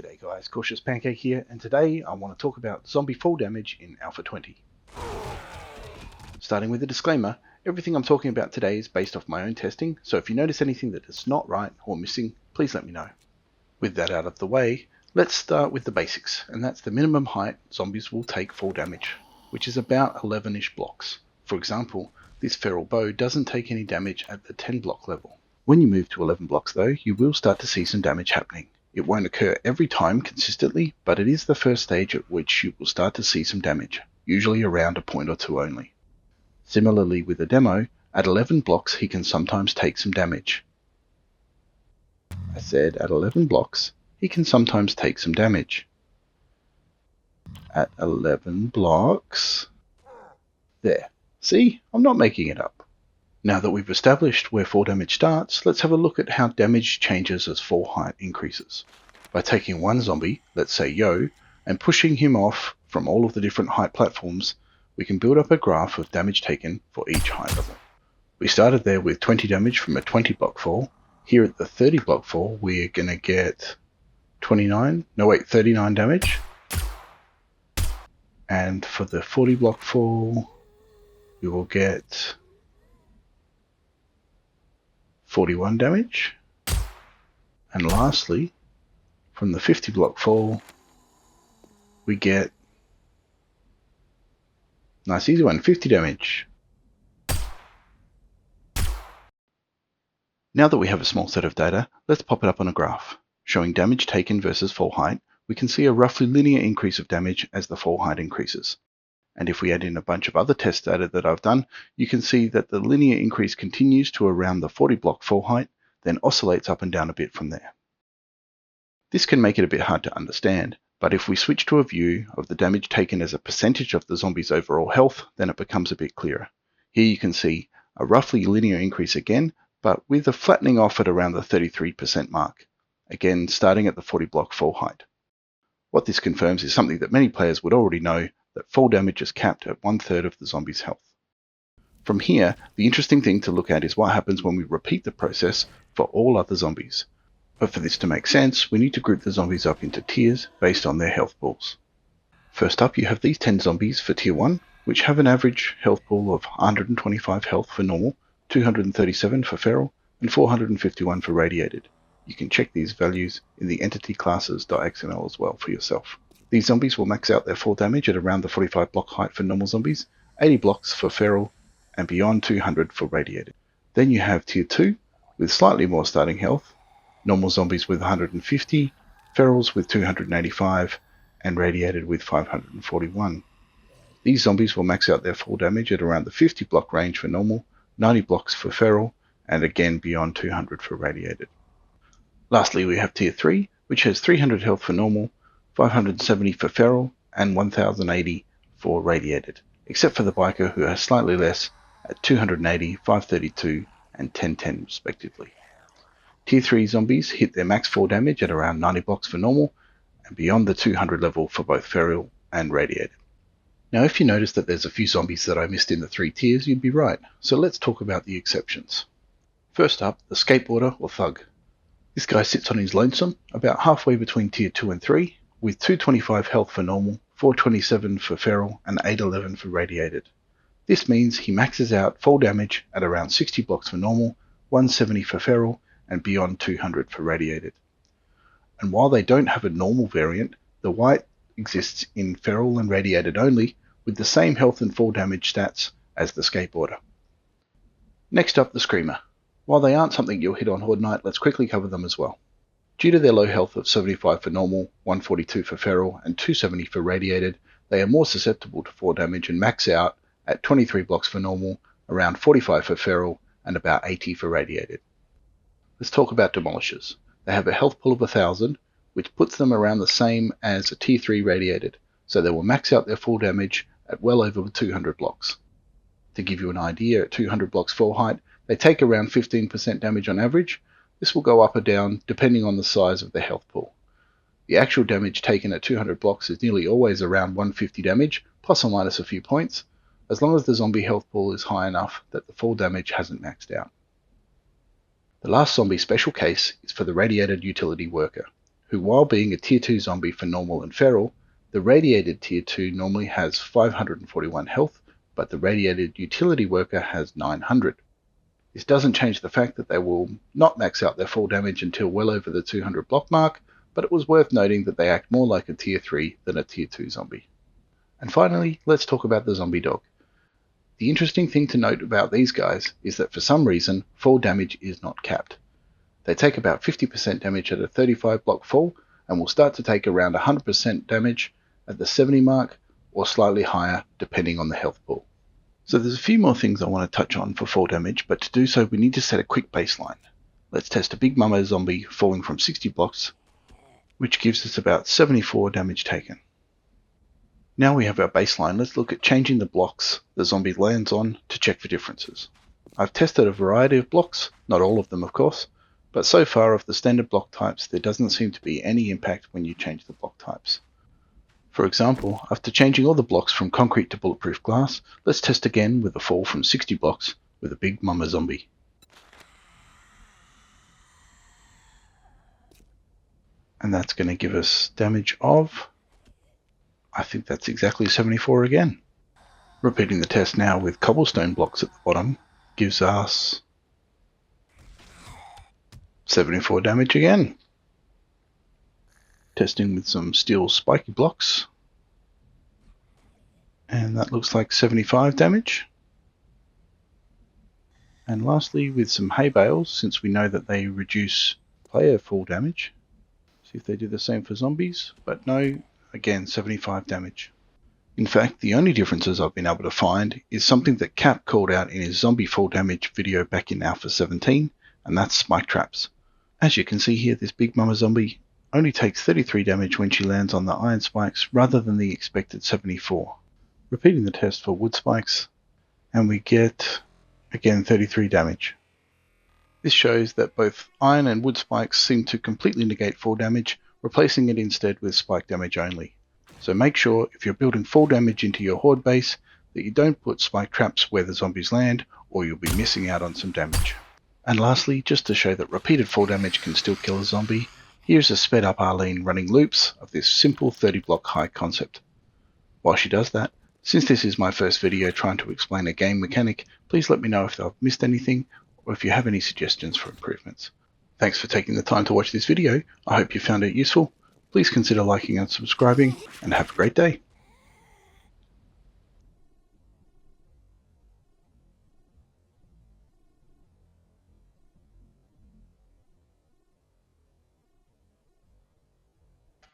G'day guys, Cautious Pancake here, and today I want to talk about zombie fall damage in Alpha 20. Starting with a disclaimer, everything I'm talking about today is based off my own testing, so if you notice anything that is not right or missing, please let me know. With that out of the way, let's start with the basics, and that's the minimum height zombies will take fall damage, which is about 11-ish blocks. For example, this feral bow doesn't take any damage at the 10 block level. When you move to 11 blocks though, you will start to see some damage happening. It won't occur every time consistently, but it is the first stage at which you will start to see some damage, usually around a point or two only. Similarly with the demo, at 11 blocks he can sometimes take some damage. I said at 11 blocks he can sometimes take some damage. At 11 blocks... There. See? I'm not making it up. Now that we've established where fall damage starts, let's have a look at how damage changes as fall height increases. By taking one zombie, let's say Yo, and pushing him off from all of the different height platforms, we can build up a graph of damage taken for each height level. We started there with 20 damage from a 20 block fall. Here at the 30 block fall, we're going to get 39 damage. And for the 40 block fall, we will get 41 damage. And lastly, from the 50 block fall, we get, nice easy one, 50 damage. Now that we have a small set of data, let's pop it up on a graph. Showing damage taken versus fall height, we can see a roughly linear increase of damage as the fall height increases. And if we add in a bunch of other test data that I've done, you can see that the linear increase continues to around the 40 block fall height, then oscillates up and down a bit from there. This can make it a bit hard to understand, but if we switch to a view of the damage taken as a percentage of the zombie's overall health, then it becomes a bit clearer. Here you can see a roughly linear increase again, but with a flattening off at around the 33% mark, again starting at the 40 block fall height. What this confirms is something that many players would already know, that fall damage is capped at 1/3 of the zombie's health. From here, the interesting thing to look at is what happens when we repeat the process for all other zombies. But for this to make sense, we need to group the zombies up into tiers based on their health pools. First up, you have these 10 zombies for tier 1, which have an average health pool of 125 health for normal, 237 for feral, and 451 for radiated. You can check these values in the entityclasses.xml as well for yourself. These zombies will max out their fall damage at around the 45 block height for normal zombies, 80 blocks for feral, and beyond 200 for radiated. Then you have tier 2 with slightly more starting health, normal zombies with 150, ferals with 285, and radiated with 541. These zombies will max out their fall damage at around the 50 block range for normal, 90 blocks for feral, and again beyond 200 for radiated. Lastly, we have tier 3, which has 300 health for normal, 570 for feral, and 1080 for radiated, except for the biker who has slightly less at 280, 532, and 1010 respectively. Tier 3 zombies hit their max fall damage at around 90 blocks for normal, and beyond the 200 level for both feral and radiated. Now if you notice that there's a few zombies that I missed in the 3 tiers, you'd be right, so let's talk about the exceptions. First up, the skateboarder or thug. This guy sits on his lonesome, about halfway between tier 2 and 3, with 225 health for normal, 427 for feral, and 811 for radiated. This means he maxes out fall damage at around 60 blocks for normal, 170 for feral, and beyond 200 for radiated. And while they don't have a normal variant, the white exists in feral and radiated only, with the same health and fall damage stats as the skateboarder. Next up, the screamer. While they aren't something you'll hit on Horde Night, let's quickly cover them as well. Due to their low health of 75 for normal, 142 for feral, and 270 for radiated, they are more susceptible to fall damage and max out at 23 blocks for normal, around 45 for feral, and about 80 for radiated. Let's talk about Demolishers. They have a health pool of 1000, which puts them around the same as a tier 3 radiated, so they will max out their fall damage at well over 200 blocks. To give you an idea, at 200 blocks fall height, they take around 15% damage on average. This will go up or down depending on the size of the health pool. The actual damage taken at 200 blocks is nearly always around 150 damage, plus or minus a few points, as long as the zombie health pool is high enough that the fall damage hasn't maxed out. The last zombie special case is for the radiated utility worker, who, while being a tier 2 zombie for normal and feral, the radiated tier 2 normally has 541 health, but the radiated utility worker has 900. This doesn't change the fact that they will not max out their full damage until well over the 200 block mark, but it was worth noting that they act more like a tier 3 than a tier 2 zombie. And finally, let's talk about the zombie dog. The interesting thing to note about these guys is that for some reason, fall damage is not capped. They take about 50% damage at a 35 block fall, and will start to take around 100% damage at the 70 mark, or slightly higher depending on the health pool. So there's a few more things I want to touch on for fall damage, but to do so we need to set a quick baseline. Let's test a big mama zombie falling from 60 blocks, which gives us about 74 damage taken. Now we have our baseline, let's look at changing the blocks the zombie lands on to check for differences. I've tested a variety of blocks, not all of them of course, but so far of the standard block types there doesn't seem to be any impact when you change the block types. For example, after changing all the blocks from concrete to bulletproof glass, let's test again with a fall from 60 blocks with a big mama zombie. And that's going to give us damage of, I think that's exactly 74 again. Repeating the test now with cobblestone blocks at the bottom gives us 74 damage again. Testing with some steel spiky blocks, and that looks like 75 damage. And lastly with some hay bales, since we know that they reduce player fall damage. See if they do the same for zombies, but no, again 75 damage. In fact, the only differences I've been able to find is something that Cap called out in his zombie fall damage video back in Alpha 17, and that's spike traps. As you can see here, this big mama zombie only takes 33 damage when she lands on the iron spikes rather than the expected 74. Repeating the test for wood spikes, and we get again 33 damage. This shows that both iron and wood spikes seem to completely negate fall damage, replacing it instead with spike damage only. So make sure if you're building fall damage into your horde base that you don't put spike traps where the zombies land, or you'll be missing out on some damage. And lastly, just to show that repeated fall damage can still kill a zombie, here's a sped up Arlene running loops of this simple 30 block high concept. While she does that, since this is my first video trying to explain a game mechanic, please let me know if I've missed anything or if you have any suggestions for improvements. Thanks for taking the time to watch this video. I hope you found it useful. Please consider liking and subscribing, and have a great day.